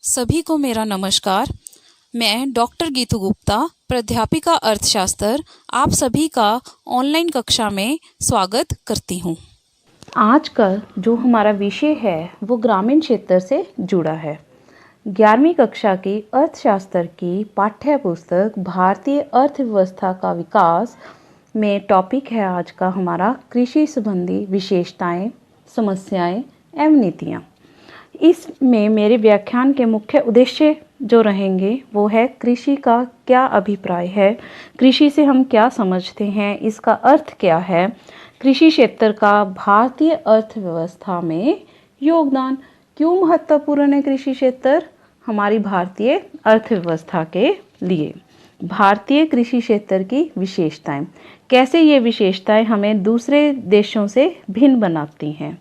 सभी को मेरा नमस्कार। मैं डॉक्टर गीतू गुप्ता, प्राध्यापिका अर्थशास्त्र, आप सभी का ऑनलाइन कक्षा में स्वागत करती हूँ। आज का जो हमारा विषय है वो ग्रामीण क्षेत्र से जुड़ा है। 11वीं कक्षा की अर्थशास्त्र की पाठ्य पुस्तक भारतीय अर्थव्यवस्था का विकास में टॉपिक है आज का हमारा कृषि संबंधी विशेषताएं, समस्याएं एवं नीतियाँ। इसमें मेरे व्याख्यान के मुख्य उद्देश्य जो रहेंगे वो है कृषि का क्या अभिप्राय है, कृषि से हम क्या समझते हैं, इसका अर्थ क्या है, कृषि क्षेत्र का भारतीय अर्थव्यवस्था में योगदान, क्यों महत्वपूर्ण है कृषि क्षेत्र हमारी भारतीय अर्थव्यवस्था के लिए, भारतीय कृषि क्षेत्र की विशेषताएं, कैसे ये विशेषताएं हमें दूसरे देशों से भिन्न बनाती हैं,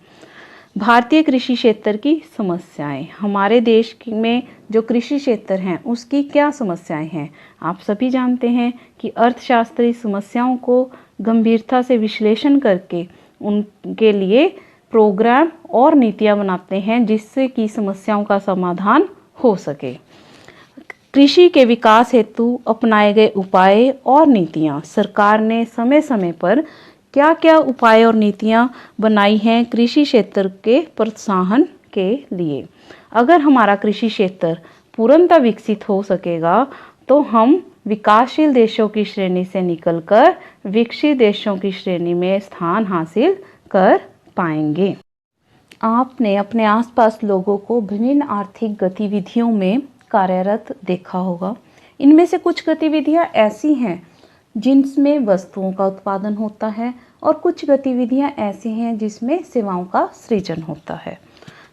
भारतीय कृषि क्षेत्र की समस्याएं, हमारे देश में जो कृषि क्षेत्र हैं उसकी क्या समस्याएं हैं। आप सभी जानते हैं कि अर्थशास्त्री समस्याओं को गंभीरता से विश्लेषण करके उनके लिए प्रोग्राम और नीतियां बनाते हैं जिससे कि समस्याओं का समाधान हो सके। कृषि के विकास हेतु अपनाए गए उपाय और नीतियां, सरकार ने समय समय पर क्या क्या उपाय और नीतियां बनाई हैं कृषि क्षेत्र के प्रोत्साहन के लिए। अगर हमारा कृषि क्षेत्र पूर्णतः विकसित हो सकेगा तो हम विकासशील देशों की श्रेणी से निकलकर विकसित देशों की श्रेणी में स्थान हासिल कर पाएंगे। आपने अपने आसपास लोगों को विभिन्न आर्थिक गतिविधियों में कार्यरत देखा होगा। इनमें से कुछ गतिविधियां ऐसी हैं जिनमें वस्तुओं का उत्पादन होता है और कुछ गतिविधियां ऐसी हैं जिसमें सेवाओं का सृजन होता है।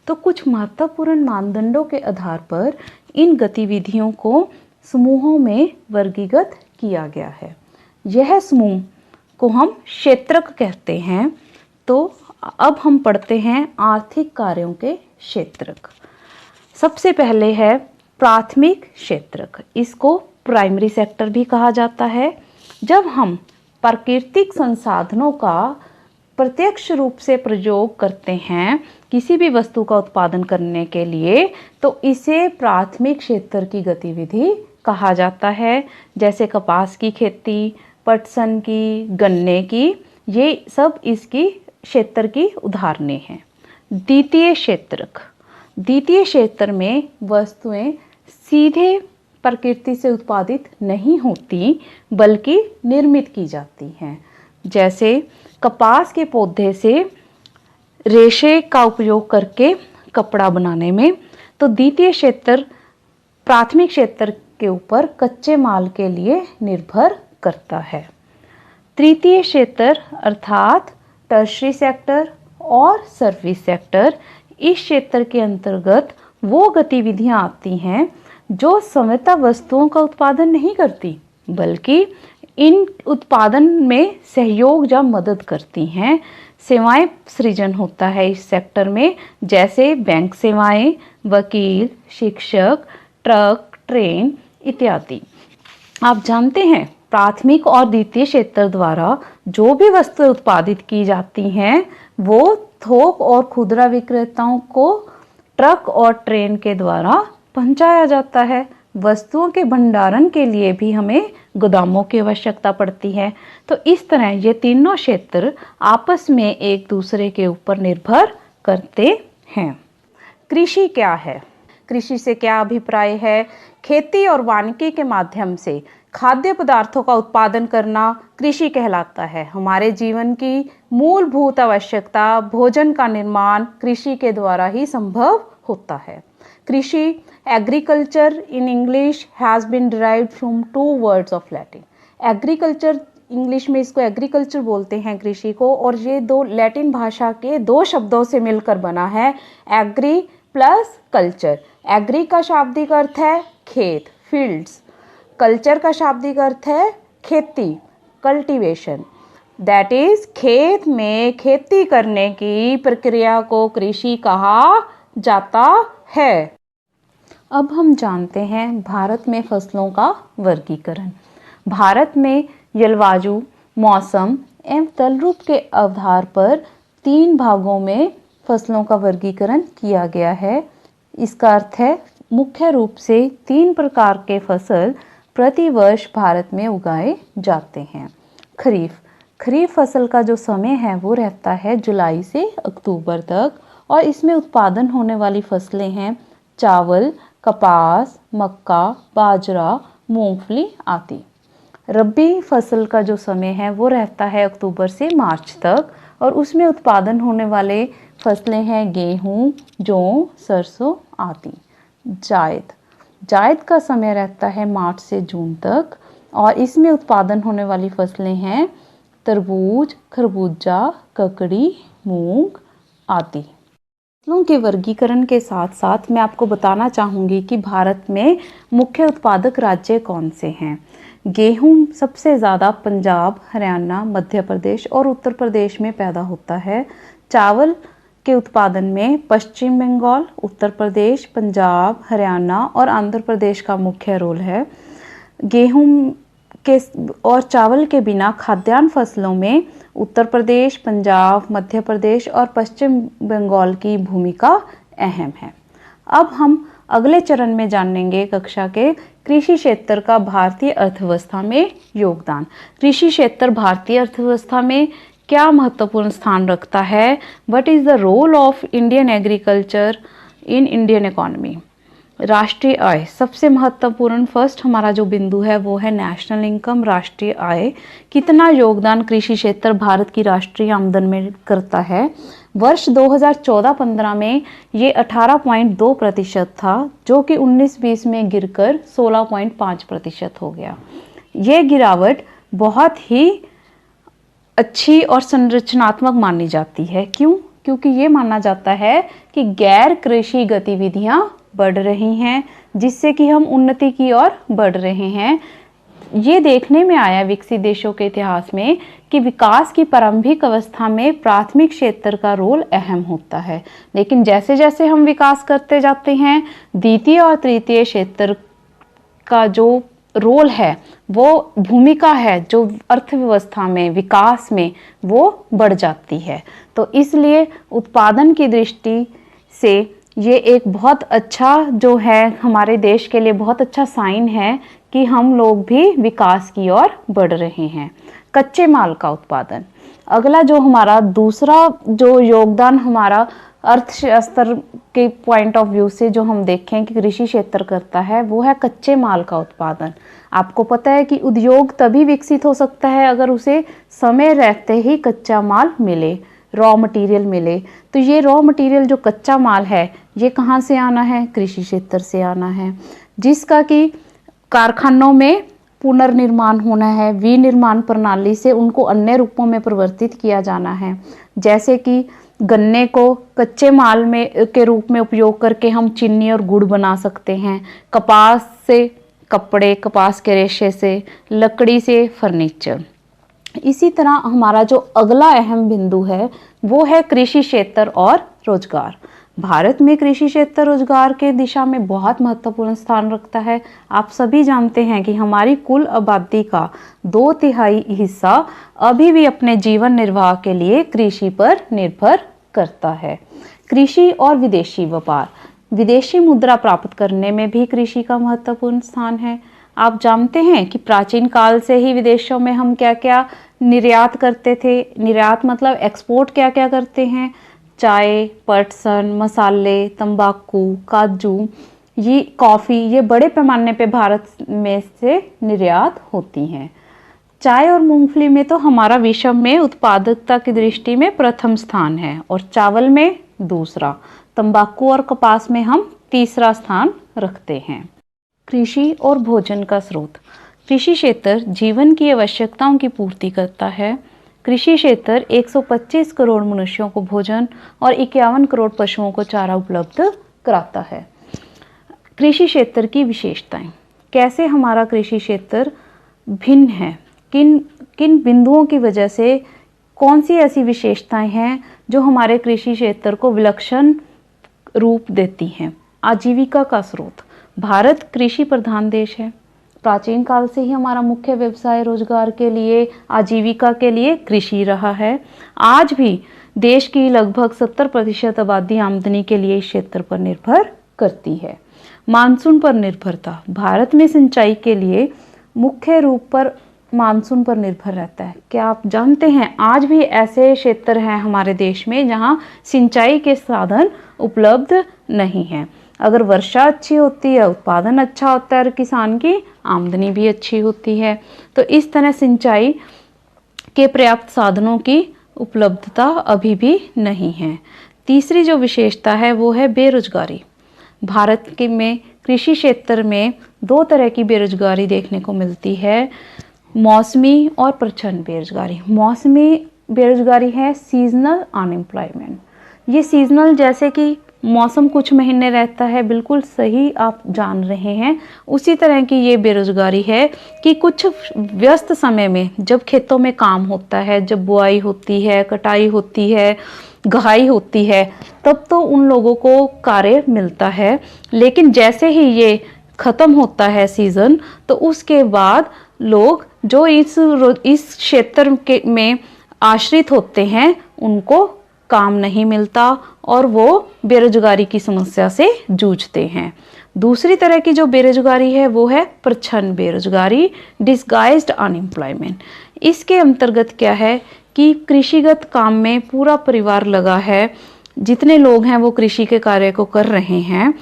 तो कुछ महत्वपूर्ण मानदंडों के आधार पर इन गतिविधियों को समूहों में वर्गीकृत किया गया है। यह समूह को हम क्षेत्रक कहते हैं। तो अब हम पढ़ते हैं आर्थिक कार्यों के क्षेत्रक। सबसे पहले है प्राथमिक क्षेत्रक, इसको प्राइमरी सेक्टर भी कहा जाता है। जब हम प्राकृतिक संसाधनों का प्रत्यक्ष रूप से प्रयोग करते हैं किसी भी वस्तु का उत्पादन करने के लिए तो इसे प्राथमिक क्षेत्र की गतिविधि कहा जाता है। जैसे कपास की खेती, पटसन की, गन्ने की, ये सब इसकी क्षेत्र की उदाहरणें हैं। द्वितीय क्षेत्रक, द्वितीय क्षेत्र में वस्तुएं सीधे प्रकृति से उत्पादित नहीं होती बल्कि निर्मित की जाती हैं। जैसे कपास के पौधे से रेशे का उपयोग करके कपड़ा बनाने में, तो द्वितीय क्षेत्र प्राथमिक क्षेत्र के ऊपर कच्चे माल के लिए निर्भर करता है। तृतीय क्षेत्र अर्थात टर्शरी सेक्टर और सर्विस सेक्टर, इस क्षेत्र के अंतर्गत वो गतिविधियां आती हैं जो स्वतः वस्तुओं का उत्पादन नहीं करती बल्कि इन उत्पादन में सहयोग या मदद करती हैं। सेवाएं सृजन होता है इस सेक्टर में, जैसे बैंक सेवाएं, वकील, शिक्षक, ट्रक, ट्रेन इत्यादि। आप जानते हैं प्राथमिक और द्वितीय क्षेत्र द्वारा जो भी वस्तुएं उत्पादित की जाती हैं वो थोक और खुदरा विक्रेताओं को ट्रक और ट्रेन के द्वारा पहुंचाया जाता है। वस्तुओं के भंडारण के लिए भी हमें गोदामों की आवश्यकता पड़ती है। तो इस तरह ये तीनों क्षेत्र आपस में एक दूसरे के ऊपर निर्भर करते हैं। कृषि क्या है, कृषि से क्या अभिप्राय है? खेती और वानिकी के माध्यम से खाद्य पदार्थों का उत्पादन करना कृषि कहलाता है। हमारे जीवन की मूलभूत आवश्यकता भोजन का निर्माण कृषि के द्वारा ही संभव होता है। कृषि, agriculture in English has been derived from 2 words of Latin. Agriculture, English में इसको एग्रीकल्चर बोलते हैं कृषि को, और ये दो लैटिन भाषा के 2 शब्दों से मिलकर बना है, एग्री प्लस कल्चर। एग्री का शाब्दिक अर्थ है खेत, फील्ड्स। कल्चर का शाब्दिक अर्थ है खेती, कल्टीवेशन। दैट इज खेत में खेती करने की प्रक्रिया को कृषि कहा जाता है। अब हम जानते हैं भारत में फसलों का वर्गीकरण। भारत में जलवायु, मौसम एवं तलरूप के आधार पर 3 भागों में फसलों का वर्गीकरण किया गया है। इसका अर्थ है मुख्य रूप से 3 प्रकार के फसल प्रति वर्ष भारत में उगाए जाते हैं। खरीफ फसल का जो समय है वो रहता है जुलाई से अक्टूबर तक और इसमें उत्पादन होने वाली फसलें हैं चावल, कपास, मक्का, बाजरा, मूंगफली आदि। रबी फसल का जो समय है वो रहता है अक्टूबर से मार्च तक और उसमें उत्पादन होने वाले फसलें हैं गेहूँ, जौ, सरसों आदि। जायद का समय रहता है मार्च से जून तक और इसमें उत्पादन होने वाली फसलें हैं तरबूज, खरबूजा, ककड़ी, मूंग आदि। फसलों के वर्गीकरण के साथ साथ मैं आपको बताना चाहूँगी कि भारत में मुख्य उत्पादक राज्य कौन से हैं। गेहूं सबसे ज़्यादा पंजाब, हरियाणा, मध्य प्रदेश और उत्तर प्रदेश में पैदा होता है। चावल के उत्पादन में पश्चिम बंगाल, उत्तर प्रदेश, पंजाब, हरियाणा और आंध्र प्रदेश का मुख्य रोल है। गेहूं के और चावल के बिना खाद्यान्न फसलों में उत्तर प्रदेश, पंजाब, मध्य प्रदेश और पश्चिम बंगाल की भूमिका अहम है। अब हम अगले चरण में जानेंगे कक्षा के कृषि क्षेत्र का भारतीय अर्थव्यवस्था में योगदान। कृषि क्षेत्र भारतीय अर्थव्यवस्था में क्या महत्वपूर्ण स्थान रखता है? What is the role of Indian agriculture in Indian economy? राष्ट्रीय आय सबसे महत्वपूर्ण फर्स्ट हमारा जो बिंदु है वो है नेशनल इनकम, राष्ट्रीय आय। कितना योगदान कृषि क्षेत्र भारत की राष्ट्रीय आमदन में करता है? वर्ष 2014-15 में ये 18.2% था जो कि 19-20 में गिरकर 16.5% हो गया। ये गिरावट बहुत ही अच्छी और संरचनात्मक मानी जाती है। क्यों? क्योंकि ये माना जाता है कि गैर कृषि गतिविधियां बढ़ रही हैं जिससे कि हम उन्नति की ओर बढ़ रहे हैं। ये देखने में आया विकसित देशों के इतिहास में कि विकास की प्रारंभिक अवस्था में प्राथमिक क्षेत्र का रोल अहम होता है, लेकिन जैसे जैसे हम विकास करते जाते हैं द्वितीय और तृतीय क्षेत्र का जो रोल है, वो भूमिका है जो अर्थव्यवस्था में विकास में वो बढ़ जाती है। तो इसलिए उत्पादन की दृष्टि से ये एक बहुत अच्छा जो है हमारे देश के लिए बहुत अच्छा साइन है कि हम लोग भी विकास की ओर बढ़ रहे हैं। कच्चे माल का उत्पादन अगला जो हमारा दूसरा जो योगदान हमारा अर्थशास्त्र के पॉइंट ऑफ व्यू से जो हम देखें कि कृषि क्षेत्र करता है वो है कच्चे माल का उत्पादन। आपको पता है कि उद्योग तभी विकसित हो सकता है अगर उसे समय रहते ही कच्चा माल मिले, रॉ मटेरियल मिले। तो ये रॉ मटेरियल जो कच्चा माल है ये कहाँ से आना है? कृषि क्षेत्र से आना है, जिसका कि कारखानों में पुनर्निर्माण होना है, विनिर्माण प्रणाली से उनको अन्य रूपों में परिवर्तित किया जाना है। जैसे कि गन्ने को कच्चे माल में के रूप में उपयोग करके हम चीनी और गुड़ बना सकते हैं, कपास से कपड़े, कपास के रेशे से, लकड़ी से फर्नीचर। इसी तरह हमारा जो अगला अहम बिंदु है वो है कृषि क्षेत्र और रोजगार। भारत में कृषि क्षेत्र रोजगार के दिशा में बहुत महत्वपूर्ण स्थान रखता है। आप सभी जानते हैं कि हमारी कुल आबादी का 2/3 हिस्सा अभी भी अपने जीवन निर्वाह के लिए कृषि पर निर्भर करता है। कृषि और विदेशी व्यापार, विदेशी मुद्रा प्राप्त करने में भी कृषि का महत्वपूर्ण स्थान है। आप जानते हैं कि प्राचीन काल से ही विदेशों में हम क्या क्या निर्यात करते थे। निर्यात मतलब एक्सपोर्ट क्या क्या करते हैं? चाय, पटसन, मसाले, तंबाकू, काजू, ये कॉफ़ी, ये बड़े पैमाने पे भारत में से निर्यात होती हैं। चाय और मूंगफली में तो हमारा विश्व में उत्पादकता की दृष्टि में प्रथम स्थान है और चावल में दूसरा। तंबाकू और कपास में हम तीसरा स्थान रखते हैं। कृषि और भोजन का स्रोत, कृषि क्षेत्र जीवन की आवश्यकताओं की पूर्ति करता है। कृषि क्षेत्र 125 करोड़ मनुष्यों को भोजन और 51 करोड़ पशुओं को चारा उपलब्ध कराता है। कृषि क्षेत्र की विशेषताएं, कैसे हमारा कृषि क्षेत्र भिन्न है, किन किन बिंदुओं की वजह से, कौन सी ऐसी विशेषताएं हैं जो हमारे कृषि क्षेत्र को विलक्षण रूप देती हैं। आजीविका का स्रोत, भारत कृषि प्रधान देश है। प्राचीन काल से ही हमारा मुख्य व्यवसाय रोजगार के लिए, आजीविका के लिए कृषि रहा है। आज भी देश की लगभग 70% आबादी आमदनी के लिए इस क्षेत्र पर निर्भर करती है। मानसून पर निर्भरता, भारत में सिंचाई के लिए मुख्य रूप पर मानसून पर निर्भर रहता है। क्या आप जानते हैं आज भी ऐसे क्षेत्र हैं हमारे देश में जहां सिंचाई के साधन उपलब्ध नहीं हैं। अगर वर्षा अच्छी होती है, उत्पादन अच्छा होता है और किसान की आमदनी भी अच्छी होती है। तो इस तरह सिंचाई के पर्याप्त साधनों की उपलब्धता अभी भी नहीं है। तीसरी जो विशेषता है वो है बेरोजगारी। भारत के में कृषि क्षेत्र में दो तरह की बेरोजगारी देखने को मिलती है, मौसमी और प्रच्छन्न बेरोजगारी। मौसमी बेरोजगारी है सीजनल अनएम्प्लॉयमेंट। ये सीजनल जैसे कि मौसम कुछ महीने रहता है, बिल्कुल सही आप जान रहे हैं। उसी तरह की ये बेरोजगारी है कि कुछ व्यस्त समय में जब खेतों में काम होता है, जब बुआई होती है, कटाई होती है, गहाई होती है, तब तो उन लोगों को कार्य मिलता है। लेकिन जैसे ही ये खत्म होता है सीजन, तो उसके बाद लोग जो इस क्षेत्र के में आश्रित होते हैं उनको काम नहीं मिलता और वो बेरोजगारी की समस्या से जूझते हैं। दूसरी तरह की जो बेरोजगारी है वो है प्रच्छन्न बेरोजगारी, डिस्गाइज्ड अनएम्प्लॉयमेंट। इसके अंतर्गत क्या है कि कृषिगत काम में पूरा परिवार लगा है, जितने लोग हैं वो कृषि के कार्य को कर रहे हैं।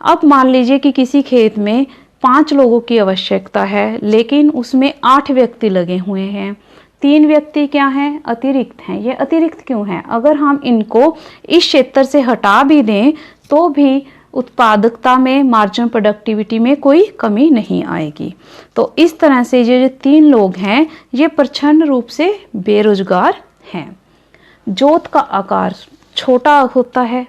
अब मान लीजिए कि किसी खेत में 5 लोगों की आवश्यकता है, लेकिन उसमें 8 व्यक्ति लगे हुए हैं। 3 व्यक्ति क्या हैं? अतिरिक्त हैं। ये अतिरिक्त क्यों हैं? अगर हम इनको इस क्षेत्र से हटा भी दें तो भी उत्पादकता में, मार्जिनल प्रोडक्टिविटी में कोई कमी नहीं आएगी। तो इस तरह से ये जो 3 लोग हैं ये प्रच्छन्न रूप से बेरोजगार हैं। जोत का आकार छोटा होता है।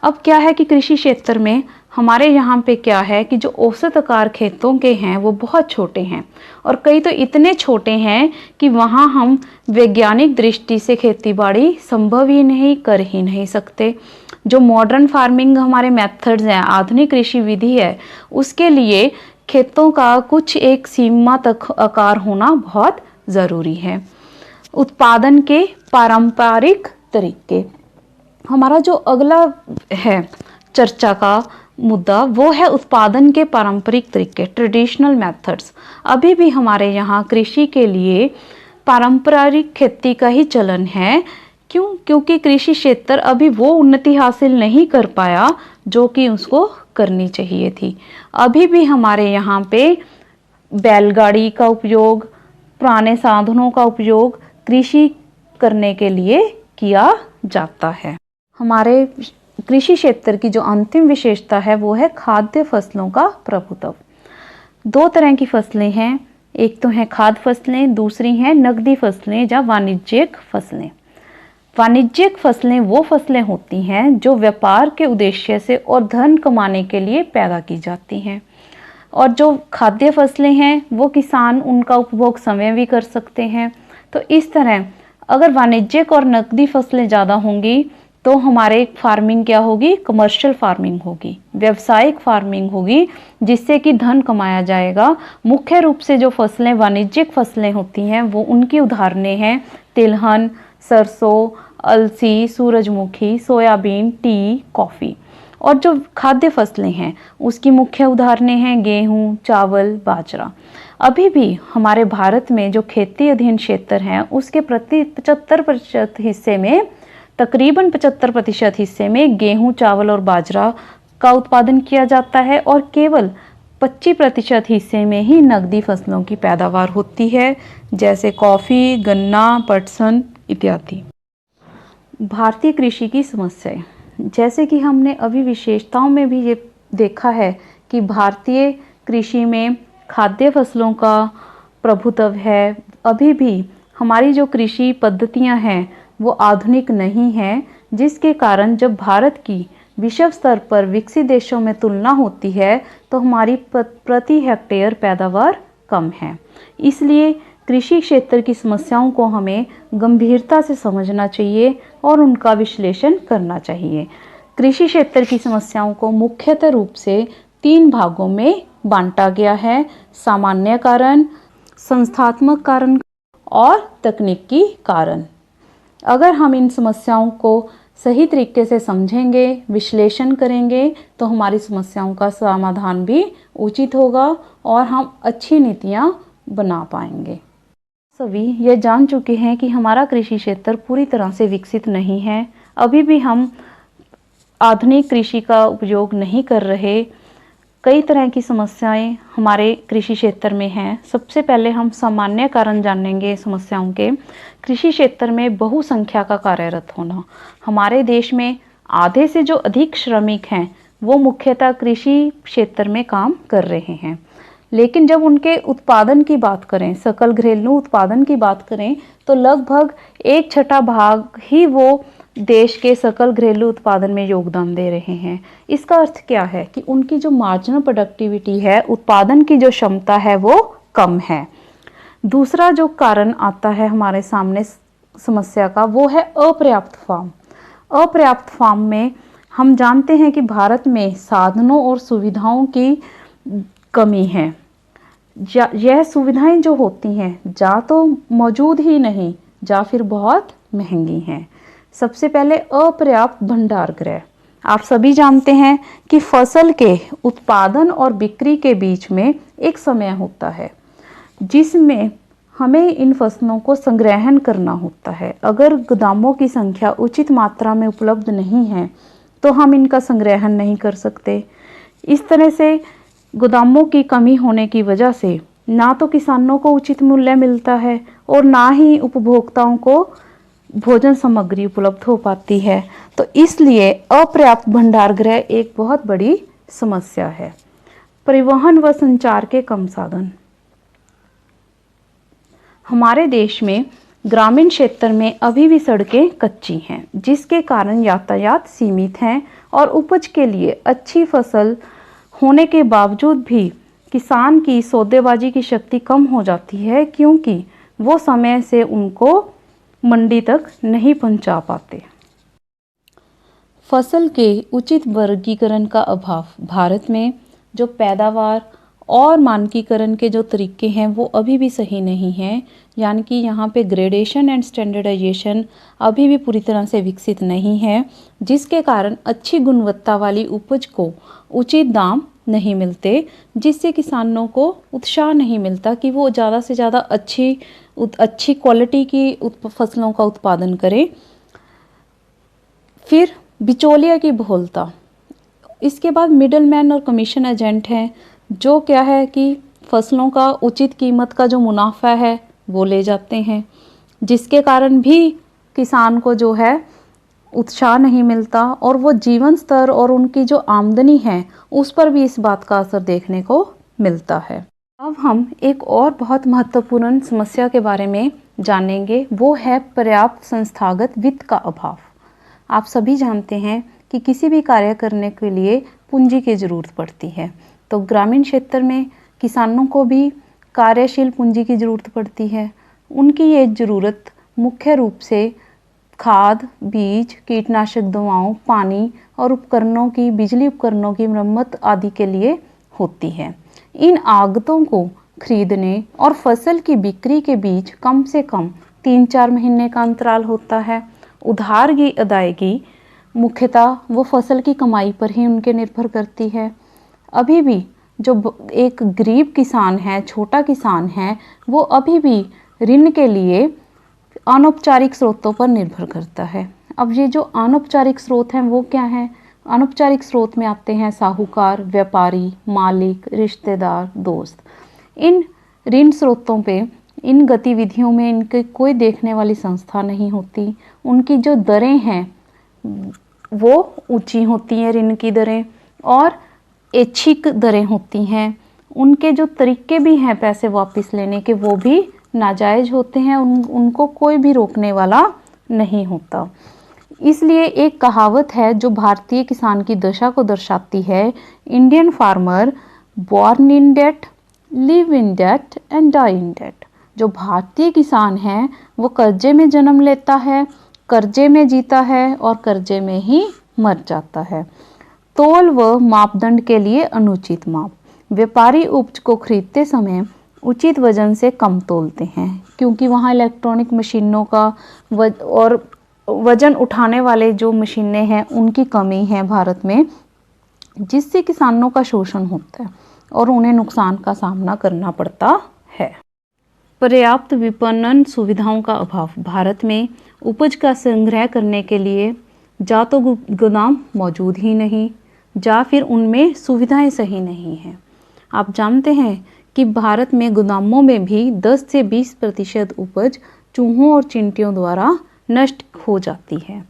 अब क्या है कि कृषि क्षेत्र में हमारे यहाँ पे क्या है कि जो औसत आकार खेतों के हैं वो बहुत छोटे हैं, और कई तो इतने छोटे हैं कि वहाँ हम वैज्ञानिक दृष्टि से खेतीबाड़ी संभव ही नहीं कर ही नहीं सकते। जो मॉडर्न फार्मिंग हमारे मेथड्स हैं, आधुनिक कृषि विधि है, उसके लिए खेतों का कुछ एक सीमा तक आकार होना बहुत ज़रूरी है। उत्पादन के पारंपरिक तरीके, हमारा जो अगला है चर्चा का मुद्दा वो है उत्पादन के पारंपरिक तरीके, ट्रेडिशनल मेथड्स। अभी भी हमारे यहाँ कृषि के लिए पारंपरिक खेती का ही चलन है। क्यों? क्योंकि कृषि क्षेत्र अभी वो उन्नति हासिल नहीं कर पाया जो कि उसको करनी चाहिए थी। अभी भी हमारे यहाँ पे बैलगाड़ी का उपयोग, पुराने साधनों का उपयोग कृषि करने के लिए किया जाता है। हमारे कृषि क्षेत्र की जो अंतिम विशेषता है वो है खाद्य फसलों का प्रभुत्व। 2 तरह की फसलें हैं, एक तो है खाद्य फसलें, दूसरी हैं नकदी फसलें या वाणिज्यिक फसलें। वाणिज्यिक फसलें वो फसलें होती हैं जो व्यापार के उद्देश्य से और धन कमाने के लिए पैदा की जाती हैं, और जो खाद्य फसलें हैं वो किसान उनका उपभोग समय भी कर सकते हैं। तो इस तरह अगर वाणिज्यिक और नकदी फसलें ज़्यादा होंगी तो हमारे फार्मिंग क्या होगी? कमर्शियल फार्मिंग होगी, व्यावसायिक फार्मिंग होगी, जिससे कि धन कमाया जाएगा। मुख्य रूप से जो फसलें वाणिज्यिक फसलें होती हैं वो उनकी उदाहरणें हैं तिलहन, सरसों, अलसी, सूरजमुखी, सोयाबीन, टी, कॉफ़ी। और जो खाद्य फसलें हैं उसकी मुख्य उदाहरणें हैं गेहूँ, चावल, बाजरा। अभी भी हमारे भारत में जो खेती अधीन क्षेत्र हैं उसके प्रति 75% हिस्से में, तकरीबन 75% हिस्से में गेहूं, चावल और बाजरा का उत्पादन किया जाता है, और केवल 25% हिस्से में ही नकदी फसलों की पैदावार होती है, जैसे कॉफ़ी, गन्ना, पटसन इत्यादि। भारतीय कृषि की समस्याएं, जैसे कि हमने अभी विशेषताओं में भी ये देखा है कि भारतीय कृषि में खाद्य फसलों का प्रभुत्व है। अभी भी हमारी जो कृषि पद्धतियां हैं वो आधुनिक नहीं है, जिसके कारण जब भारत की विश्व स्तर पर विकसित देशों में तुलना होती है तो हमारी प्रति हेक्टेयर पैदावार कम है। इसलिए कृषि क्षेत्र की समस्याओं को हमें गंभीरता से समझना चाहिए और उनका विश्लेषण करना चाहिए। कृषि क्षेत्र की समस्याओं को मुख्यतः रूप से 3 भागों में बांटा गया है: सामान्य कारण, संस्थात्मक कारण और तकनीकी कारण। अगर हम इन समस्याओं को सही तरीके से समझेंगे, विश्लेषण करेंगे तो हमारी समस्याओं का समाधान भी उचित होगा और हम अच्छी नीतियाँ बना पाएंगे। सभी ये जान चुके हैं कि हमारा कृषि क्षेत्र पूरी तरह से विकसित नहीं है। अभी भी हम आधुनिक कृषि का उपयोग नहीं कर रहे। कई तरह की समस्याएं हमारे कृषि क्षेत्र में हैं। सबसे पहले हम सामान्य कारण जानेंगे समस्याओं के। कृषि क्षेत्र में बहुसंख्या का कार्यरत होना। हमारे देश में आधे से जो अधिक श्रमिक हैं वो मुख्यतः कृषि क्षेत्र में काम कर रहे हैं, लेकिन जब उनके उत्पादन की बात करें, सकल घरेलू उत्पादन की बात करें, तो लगभग 1/6 भाग ही वो देश के सकल घरेलू उत्पादन में योगदान दे रहे हैं। इसका अर्थ क्या है कि उनकी जो मार्जिनल प्रोडक्टिविटी है, उत्पादन की जो क्षमता है वो कम है। दूसरा जो कारण आता है हमारे सामने समस्या का, वो है अपर्याप्त फार्म। अपर्याप्त फार्म में हम जानते हैं कि भारत में साधनों और सुविधाओं की कमी है। यह सुविधाएं जो होती हैं या तो मौजूद ही नहीं या फिर बहुत महंगी हैं। सबसे पहले अपर्याप्त भंडार गृह। आप सभी जानते हैं कि फसल के उत्पादन और बिक्री के बीच में एक समय होता है जिसमें हमें इन फसलों को संग्रहण करना होता है। अगर गोदामों की संख्या उचित मात्रा में उपलब्ध नहीं है तो हम इनका संग्रहण नहीं कर सकते। इस तरह से गोदामों की कमी होने की वजह से ना तो किसानों को उचित मूल्य मिलता है और ना ही उपभोक्ताओं को भोजन सामग्री उपलब्ध हो पाती है। तो इसलिए अपर्याप्त भंडार गृह एक बहुत बड़ी समस्या है। परिवहन व संचार के कम साधन। हमारे देश में ग्रामीण क्षेत्र में अभी भी सड़कें कच्ची हैं, जिसके कारण यातायात सीमित हैं और उपज के लिए अच्छी फसल होने के बावजूद भी किसान की सौदेबाजी की शक्ति कम हो जाती है, क्योंकि वो समय से उनको मंडी तक नहीं पहुंचा पाते। फसल के उचित वर्गीकरण का अभाव। भारत में जो पैदावार और मानकीकरण के जो तरीके हैं वो अभी भी सही नहीं हैं, यानी कि यहाँ पे ग्रेडेशन एंड स्टैंडर्डाइजेशन अभी भी पूरी तरह से विकसित नहीं है, जिसके कारण अच्छी गुणवत्ता वाली उपज को उचित दाम नहीं मिलते, जिससे किसानों को उत्साह नहीं मिलता कि वो ज़्यादा से ज़्यादा अच्छी क्वालिटी की फसलों का उत्पादन करें। फिर बिचौलिया की बहुलता। इसके बाद मिडल मैन और कमीशन एजेंट हैं, जो क्या है कि फसलों का उचित कीमत का जो मुनाफा है वो ले जाते हैं, जिसके कारण भी किसान को जो है उत्साह नहीं मिलता और वो जीवन स्तर और उनकी जो आमदनी है उस पर भी इस बात का असर देखने को मिलता है। अब हम एक और बहुत महत्वपूर्ण समस्या के बारे में जानेंगे, वो है पर्याप्त संस्थागत वित्त का अभाव। आप सभी जानते हैं कि किसी भी कार्य करने के लिए पूंजी की ज़रूरत पड़ती है, तो ग्रामीण क्षेत्र में किसानों को भी कार्यशील पूंजी की ज़रूरत पड़ती है। उनकी ये ज़रूरत मुख्य रूप से खाद, बीज, कीटनाशक दवाओं, पानी और उपकरणों की, बिजली उपकरणों की मरम्मत आदि के लिए होती है। इन आगतों को खरीदने और फसल की बिक्री के बीच कम से कम 3-4 महीने का अंतराल होता है। उधार की अदायगी मुख्यतः वो फसल की कमाई पर ही उनके निर्भर करती है। अभी भी जो एक गरीब किसान है, छोटा किसान है, वो अभी भी ऋण के लिए अनौपचारिक स्रोतों पर निर्भर करता है। अब ये जो अनौपचारिक स्रोत हैं वो क्या हैं? अनौपचारिक स्रोत में आते हैं साहूकार, व्यापारी, मालिक, रिश्तेदार, दोस्त। इन ऋण स्रोतों पे, इन गतिविधियों में इनके कोई देखने वाली संस्था नहीं होती। उनकी जो दरें हैं वो ऊंची होती हैं, ऋण की दरें, और ऐच्छिक दरें होती हैं। उनके जो तरीके भी हैं पैसे वापस लेने के वो भी नाजायज़ होते हैं, उनको कोई भी रोकने वाला नहीं होता। इसलिए एक कहावत है जो भारतीय किसान की दशा को दर्शाती है, Indian farmer born in debt, live in debt and die in debt. जो भारतीय किसान है वो कर्जे में जन्म लेता है, कर्जे में जीता है और कर्जे में ही मर जाता है। तोल व मापदंड के लिए अनुचित माप। व्यापारी उपज को खरीदते समय उचित वजन से कम तोलते हैं, क्योंकि वहाँ इलेक्ट्रॉनिक मशीनों का और वजन उठाने वाले जो मशीनें हैं उनकी कमी है भारत में, जिससे किसानों का शोषण होता है और उन्हें नुकसान का सामना करना पड़ता है। पर्याप्त विपणन सुविधाओं का अभाव। भारत में उपज का संग्रह करने के लिए या तो गोदाम मौजूद ही नहीं, या फिर उनमें सुविधाएं सही नहीं हैं। आप जानते हैं कि भारत में गोदामों में भी 10 से 20% उपज चूहों और चींटियों द्वारा नष्ट हो जाती है।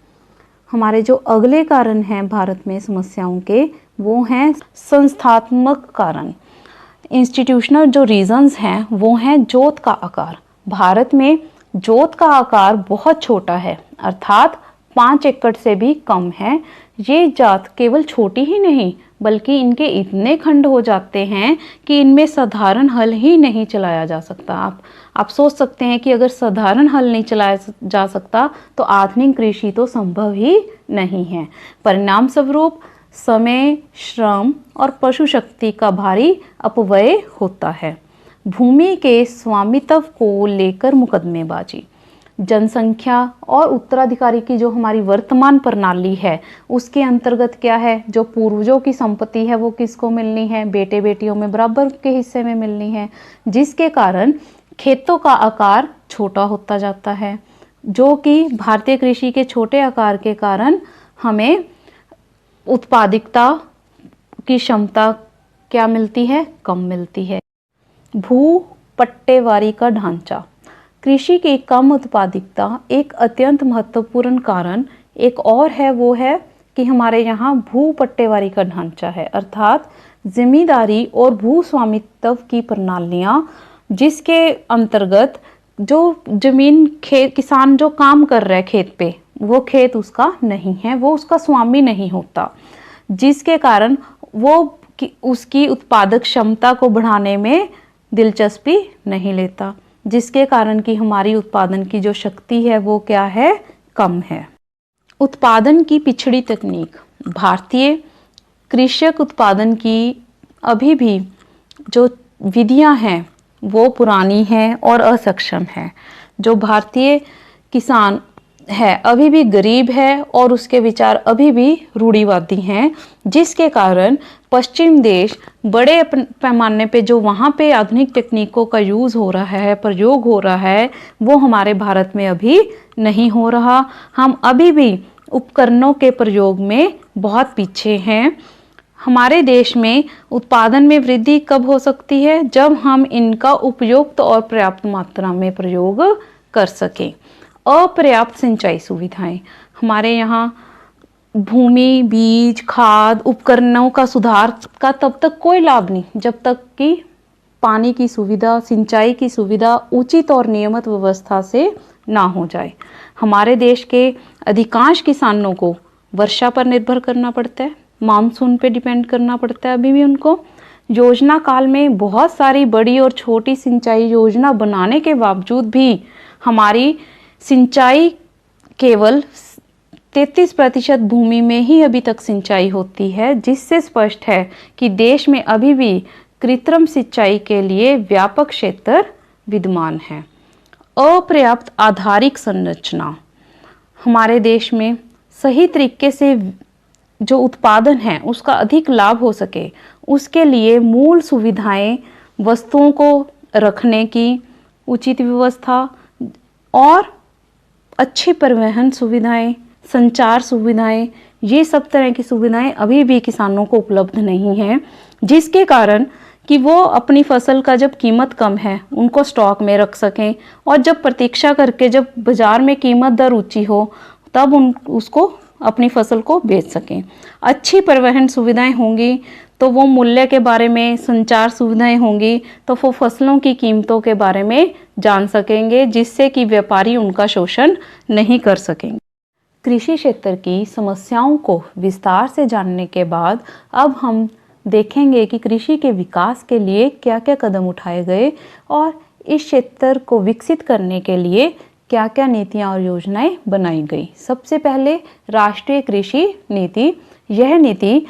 हमारे जो अगले कारण हैं भारत में समस्याओं के, वो हैं संस्थात्मक कारण। इंस्टीट्यूशनल जो रीजंस हैं वो हैं जोत का आकार। भारत में जोत का आकार बहुत छोटा है, अर्थात 5 एकड़ से भी कम है। ये जात केवल छोटी ही नहीं बल्कि इनके इतने खंड हो जाते हैं कि इनमें साधारण हल ही नहीं चलाया जा सकता। आप सोच सकते हैं कि अगर साधारण हल नहीं चलाया जा सकता तो आधुनिक कृषि तो संभव ही नहीं है। परिणाम स्वरूप समय, श्रम और पशु शक्ति का भारी अपव्यय होता है। भूमि के स्वामित्व को लेकर मुकदमेबाजी। जनसंख्या और उत्तराधिकारी की जो हमारी वर्तमान प्रणाली है उसके अंतर्गत क्या है, जो पूर्वजों की संपत्ति है वो किसको मिलनी है, बेटे बेटियों में बराबर के हिस्से में मिलनी है, जिसके कारण खेतों का आकार छोटा होता जाता है, जो कि भारतीय कृषि के छोटे आकार के कारण हमें उत्पादकता की क्षमता क्या मिलती है, कम मिलती है। भू पट्टेवारी का ढांचा। कृषि की कम उत्पादकता एक अत्यंत महत्वपूर्ण कारण एक और है, वो है कि हमारे यहाँ भू पट्टेवारी का ढांचा है, अर्थात जिम्मेदारी और भू स्वामित्व की प्रणालियाँ, जिसके अंतर्गत जो जमीन किसान जो काम कर रहा है खेत पे, वो खेत उसका नहीं है, वो उसका स्वामी नहीं होता, जिसके कारण वो उसकी उत्पादक क्षमता को बढ़ाने में दिलचस्पी नहीं लेता, जिसके कारण कि हमारी उत्पादन की जो शक्ति है वो क्या है, कम है। उत्पादन की पिछड़ी तकनीक। भारतीय कृषक उत्पादन की अभी भी जो विधियां हैं वो पुरानी हैं और असक्षम हैं। जो भारतीय किसान है अभी भी गरीब है और उसके विचार अभी भी रूढ़िवादी हैं, जिसके कारण पश्चिम देश बड़े पैमाने पे जो वहाँ पे आधुनिक तकनीकों का यूज़ हो रहा है, प्रयोग हो रहा है, वो हमारे भारत में अभी नहीं हो रहा। हम अभी भी उपकरणों के प्रयोग में बहुत पीछे हैं। हमारे देश में उत्पादन में वृद्धि कब हो सकती है, जब हम इनका उपयुक्त और पर्याप्त मात्रा में प्रयोग कर सकें। अपर्याप्त सिंचाई सुविधाएं। हमारे यहाँ भूमि, बीज, खाद, उपकरणों का सुधार का तब तक कोई लाभ नहीं जब तक कि पानी की सुविधा, सिंचाई की सुविधा उचित और नियमित व्यवस्था से ना हो जाए। हमारे देश के अधिकांश किसानों को वर्षा पर निर्भर करना पड़ता है, मानसून पे डिपेंड करना पड़ता है अभी भी उनको। योजना काल में बहुत सारी बड़ी और छोटी सिंचाई योजना बनाने के बावजूद भी हमारी सिंचाई केवल 33% भूमि में ही अभी तक सिंचाई होती है, जिससे स्पष्ट है कि देश में अभी भी कृत्रिम सिंचाई के लिए व्यापक क्षेत्र विद्यमान है। अपर्याप्त आधारिक संरचना। हमारे देश में सही तरीके से जो उत्पादन है उसका अधिक लाभ हो सके, उसके लिए मूल सुविधाएं, वस्तुओं को रखने की उचित व्यवस्था और अच्छी परिवहन सुविधाएं, संचार सुविधाएं, ये सब तरह की सुविधाएं अभी भी किसानों को उपलब्ध नहीं हैं, जिसके कारण कि वो अपनी फसल का जब कीमत कम है उनको स्टॉक में रख सकें और जब प्रतीक्षा करके जब बाज़ार में कीमत दर ऊंची हो तब उसको अपनी फसल को बेच सकें। अच्छी परिवहन सुविधाएं होंगी तो वो मूल्य के बारे में, संचार सुविधाएं होंगी तो वो फसलों की कीमतों के बारे में जान सकेंगे, जिससे कि व्यापारी उनका शोषण नहीं कर सकेंगे। कृषि क्षेत्र की समस्याओं को विस्तार से जानने के बाद अब हम देखेंगे कि कृषि के विकास के लिए क्या क्या कदम उठाए गए और इस क्षेत्र को विकसित करने के लिए क्या क्या नीतियाँ और योजनाएं बनाई गई। सबसे पहले राष्ट्रीय कृषि नीति। यह नीति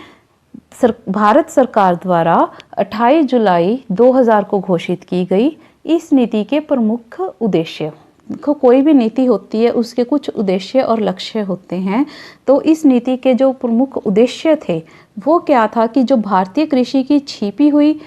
भारत सरकार द्वारा 28 जुलाई 2000 को घोषित की गई। इस नीति के प्रमुख उद्देश्य कोई भी नीति होती है उसके कुछ उद्देश्य और लक्ष्य होते हैं। तो इस नीति के जो प्रमुख उद्देश्य थे वो क्या था कि जो भारतीय कृषि की छिपी हुई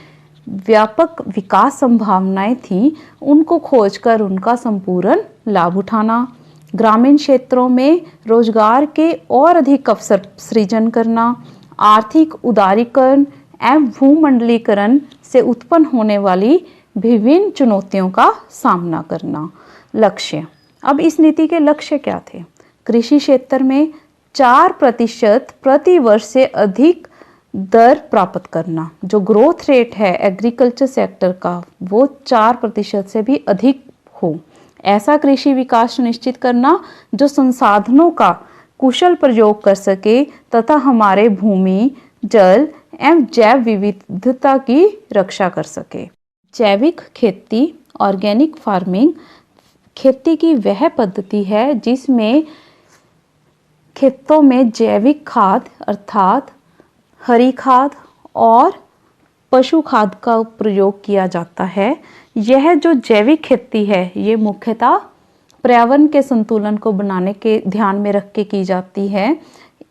व्यापक विकास संभावनाएं थीं उनको खोजकर उनका संपूर्ण लाभ उठाना, ग्रामीण क्षेत्रों में रोजगार के और अधिक अवसर सृजन करना, आर्थिक उदारीकरण एवं भूमंडलीकरण से उत्पन्न होने वाली विभिन्न चुनौतियों का सामना करना। लक्ष्य, अब इस नीति के लक्ष्य क्या थे? कृषि क्षेत्र में 4% प्रति वर्ष से अधिक दर प्राप्त करना। जो ग्रोथ रेट है एग्रीकल्चर सेक्टर का वो 4% से भी अधिक हो, ऐसा कृषि विकास सुनिश्चित करना जो संसाधनों का कुशल प्रयोग कर सके तथा हमारे भूमि, जल एवं जैव विविधता की रक्षा कर सके। जैविक खेती, ऑर्गेनिक फार्मिंग खेती की वह पद्धति है जिसमें खेतों में जैविक खाद अर्थात हरी खाद और पशु खाद का प्रयोग किया जाता है। यह जो जैविक खेती है ये मुख्यतः पर्यावरण के संतुलन को बनाने के ध्यान में रख के की जाती है।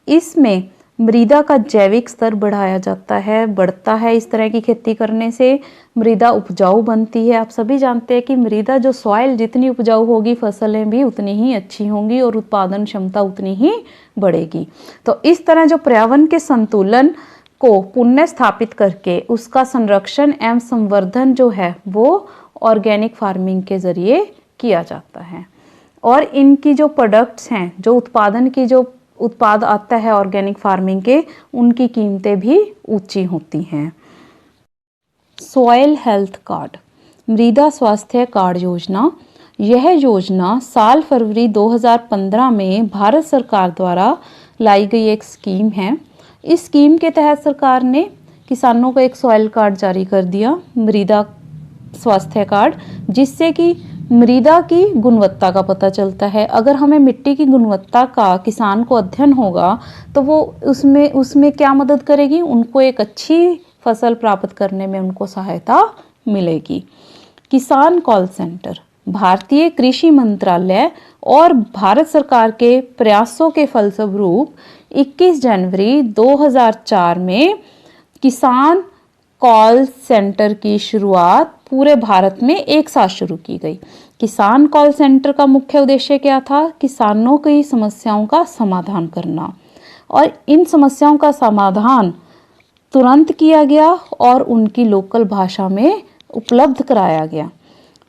इसमें मृदा का जैविक स्तर बढ़ाया जाता है, बढ़ता है। इस तरह की खेती करने से मृदा उपजाऊ बनती है। आप सभी जानते हैं कि मृदा जो सॉइल जितनी उपजाऊ होगी फसलें भी उतनी ही अच्छी होंगी और उत्पादन क्षमता उतनी ही बढ़ेगी। तो इस तरह जो पर्यावरण के संतुलन को पुनः स्थापित करके उसका संरक्षण एवं संवर्धन जो है वो ऑर्गेनिक फार्मिंग के जरिए किया जाता है। और इनकी जो प्रोडक्ट्स हैं, जो उत्पादन की जो उत्पाद आता है ऑर्गेनिक फार्मिंग के, उनकी कीमतें भी ऊंची होती हैं। सॉइल हेल्थ कार्ड, मृदा स्वास्थ्य कार्ड योजना, यह योजना साल फरवरी 2015 में भारत सरकार द्वारा लाई गई एक स्कीम है। इस स्कीम के तहत सरकार ने किसानों को एक सॉइल कार्ड जारी कर दिया, मृदा स्वास्थ्य कार्ड, जिससे कि मृदा की गुणवत्ता का पता चलता है। अगर हमें मिट्टी की गुणवत्ता का किसान को अध्ययन होगा तो वो उसमें क्या मदद करेगी, उनको एक अच्छी फसल प्राप्त करने में उनको सहायता मिलेगी। किसान कॉल सेंटर, भारतीय कृषि मंत्रालय और भारत सरकार के प्रयासों के फलस्वरूप 21 जनवरी 2004 में किसान कॉल सेंटर की शुरुआत पूरे भारत में एक साथ शुरू की गई। किसान कॉल सेंटर का मुख्य उद्देश्य क्या था? किसानों की समस्याओं का समाधान करना, और इन समस्याओं का समाधान तुरंत किया गया और उनकी लोकल भाषा में उपलब्ध कराया गया।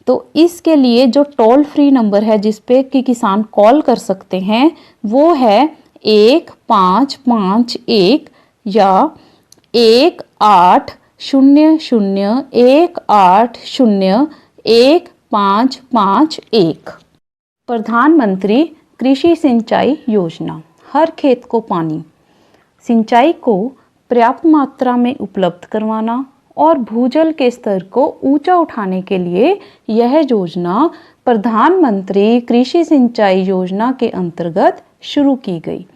तो इसके लिए जो टोल फ्री नंबर है जिस पे कि किसान कॉल कर सकते हैं वो है 1551 या 18001801 प्रधानमंत्री कृषि सिंचाई योजना, हर खेत को पानी, सिंचाई को पर्याप्त मात्रा में उपलब्ध करवाना और भूजल के स्तर को ऊंचा उठाने के लिए यह योजना प्रधानमंत्री कृषि सिंचाई योजना के अंतर्गत शुरू की गई।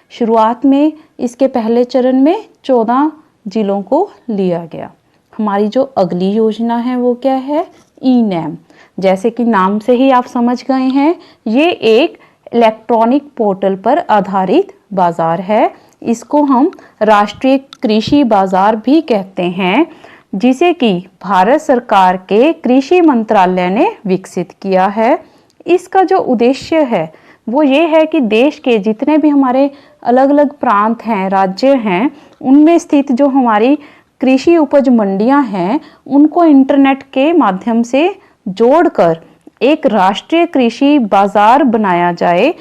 शुरुआत में इसके पहले चरण में 14 जिलों को लिया गया। हमारी जो अगली योजना है वो क्या है? ई-नैम। जैसे कि नाम से ही आप समझ गए हैं, ये एक इलेक्ट्रॉनिक पोर्टल पर आधारित बाजार है। इसको हम राष्ट्रीय कृषि बाजार भी कहते हैं, जिसे कि भारत सरकार के कृषि मंत्रालय ने विकसित किया है। इसका जो उद्देश्य है वो ये है कि देश के जितने भी हमारे अलग अलग प्रांत हैं, राज्य हैं, उनमें स्थित जो हमारी कृषि उपज मंडियां हैं उनको इंटरनेट के माध्यम से जोड़कर एक राष्ट्रीय कृषि बाजार बनाया जाए।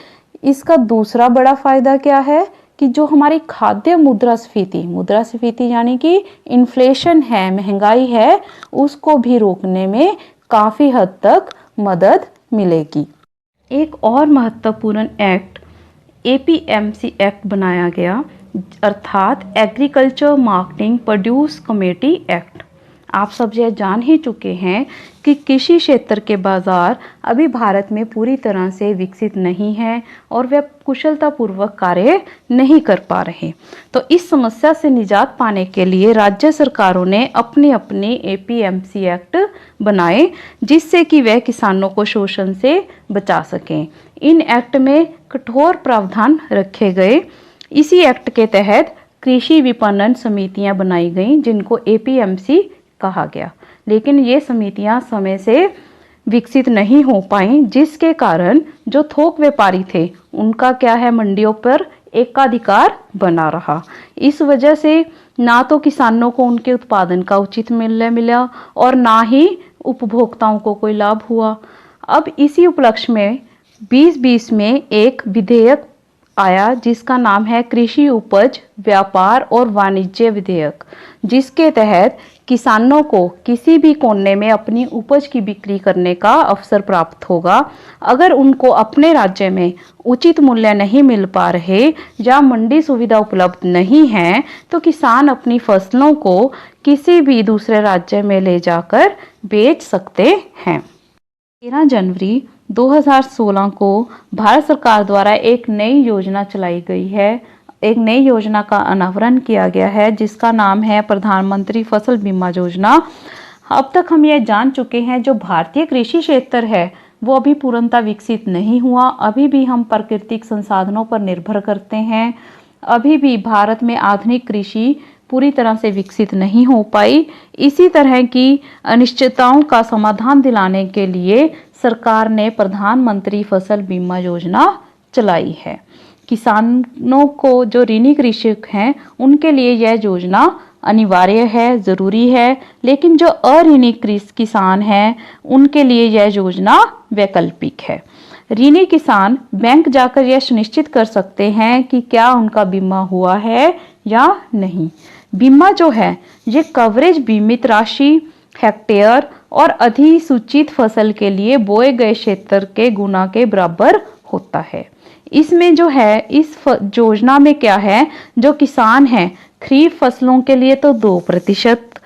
इसका दूसरा बड़ा फायदा क्या है कि जो हमारी खाद्य मुद्रास्फीति यानी कि इन्फ्लेशन है, महंगाई है, उसको भी रोकने में काफ़ी हद तक मदद मिलेगी। एक और महत्वपूर्ण एक्ट APMC एक्ट बनाया गया, अर्थात agriculture marketing produce committee act. आप सब यह जान ही चुके हैं कि कृषि क्षेत्र के बाजार अभी भारत में पूरी तरह से विकसित नहीं हैं और वे कुशलतापूर्वक कार्य नहीं कर पा रहे। तो इस समस्या से निजात पाने के लिए राज्य सरकारों ने अपने अपने एपीएमसी एक्ट बनाए, जिससे कि वह किसानों को शोषण से बचा सकें। इन एक्ट में कठोर प्रावधान रखे गए। इसी एक्ट के तहत कृषि विपणन समितियां बनाई गईं, जिनको एपीएमसी कहा गया। लेकिन ये समितियां समय से विकसित नहीं हो पाई, जिसके कारण जो थोक व्यापारी थे उनका क्या है, मंडियों पर एकाधिकार बना रहा। इस वजह से ना तो किसानों को उनके उत्पादन का उचित मूल्य मिला और ना ही उपभोक्ताओं को कोई लाभ हुआ। अब इसी उपलक्ष्य में 2020 में एक विधेयक आया जिसका नाम है कृषि उपज व्यापार और वाणिज्य विधेयक, जिसके तहत किसानों को किसी भी कोने में अपनी उपज की बिक्री करने का अवसर प्राप्त होगा। अगर उनको अपने राज्य में उचित मूल्य नहीं मिल पा रहे या मंडी सुविधा उपलब्ध नहीं है, तो किसान अपनी फसलों को किसी भी दूसरे राज्य में ले जाकर बेच सकते हैं। 13 जनवरी 2016 को भारत सरकार द्वारा एक नई योजना चलाई गई है। एक नई योजना का अनावरण किया गया है जिसका नाम है प्रधानमंत्री फसल बीमा योजना। अब तक हम ये जान चुके हैं जो भारतीय कृषि क्षेत्र है वो अभी पूर्णतः विकसित नहीं हुआ। अभी भी हम प्राकृतिक संसाधनों पर निर्भर करते हैं। अभी भी भारत में आधुनिक कृषि पूरी तरह से विकसित नहीं हो पाई। इसी तरह की अनिश्चितताओं का समाधान दिलाने के लिए सरकार ने प्रधानमंत्री फसल बीमा योजना चलाई है। किसानों को जो ऋणी कृषक हैं उनके लिए यह योजना अनिवार्य है, ज़रूरी है, लेकिन जो अऋणी किसान हैं उनके लिए यह योजना वैकल्पिक है। ऋणी किसान बैंक जाकर यह सुनिश्चित कर सकते हैं कि क्या उनका बीमा हुआ है या नहीं। बीमा जो है ये कवरेज बीमित राशि हेक्टेयर और अधिसूचित फसल के लिए बोए गए क्षेत्र के गुना के बराबर होता है। इसमें जो है इस योजना में क्या है, जो किसान हैं खरीफ फसलों के लिए तो 2%,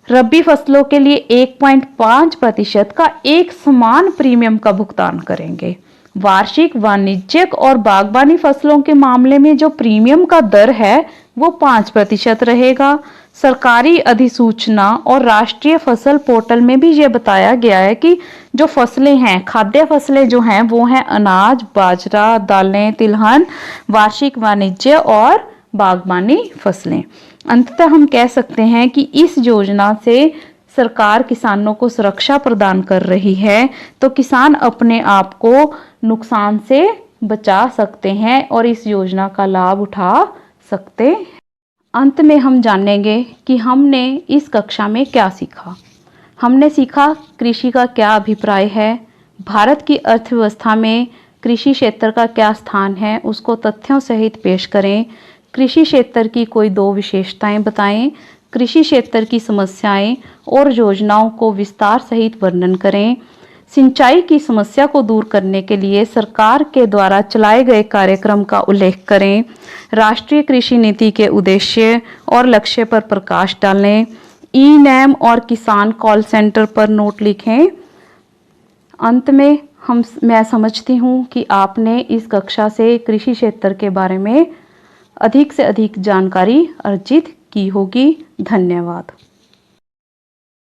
रबी फसलों के लिए 1.5% का एक समान प्रीमियम का भुगतान करेंगे। वार्षिक वाणिज्यिक और बागवानी फसलों के मामले में जो प्रीमियम का दर है वो 5% रहेगा। सरकारी अधिसूचना और राष्ट्रीय फसल पोर्टल में भी ये बताया गया है कि जो फसलें हैं, खाद्य फसलें जो हैं वो हैं अनाज, बाजरा, दालें, तिलहन, वार्षिक वाणिज्य और बागवानी फसलें। अंततः हम कह सकते हैं कि इस योजना से सरकार किसानों को सुरक्षा प्रदान कर रही है, तो किसान अपने आप को नुकसान से बचा सकते हैं और इस योजना का लाभ उठा सकते हैं। अंत में हम जानेंगे कि हमने इस कक्षा में क्या सीखा। हमने सीखा कृषि का क्या अभिप्राय है, भारत की अर्थव्यवस्था में कृषि क्षेत्र का क्या स्थान है, उसको तथ्यों सहित पेश करें। कृषि क्षेत्र की कोई 2 विशेषताएं बताएं। कृषि क्षेत्र की समस्याएं और योजनाओं को विस्तार सहित वर्णन करें। सिंचाई की समस्या को दूर करने के लिए सरकार के द्वारा चलाए गए कार्यक्रम का उल्लेख करें। राष्ट्रीय कृषि नीति के उद्देश्य और लक्ष्य पर प्रकाश डालें। ई-नैम और किसान कॉल सेंटर पर नोट लिखें। अंत में मैं समझती हूँ कि आपने इस कक्षा से कृषि क्षेत्र के बारे में अधिक से अधिक जानकारी अर्जित की होगी। धन्यवाद।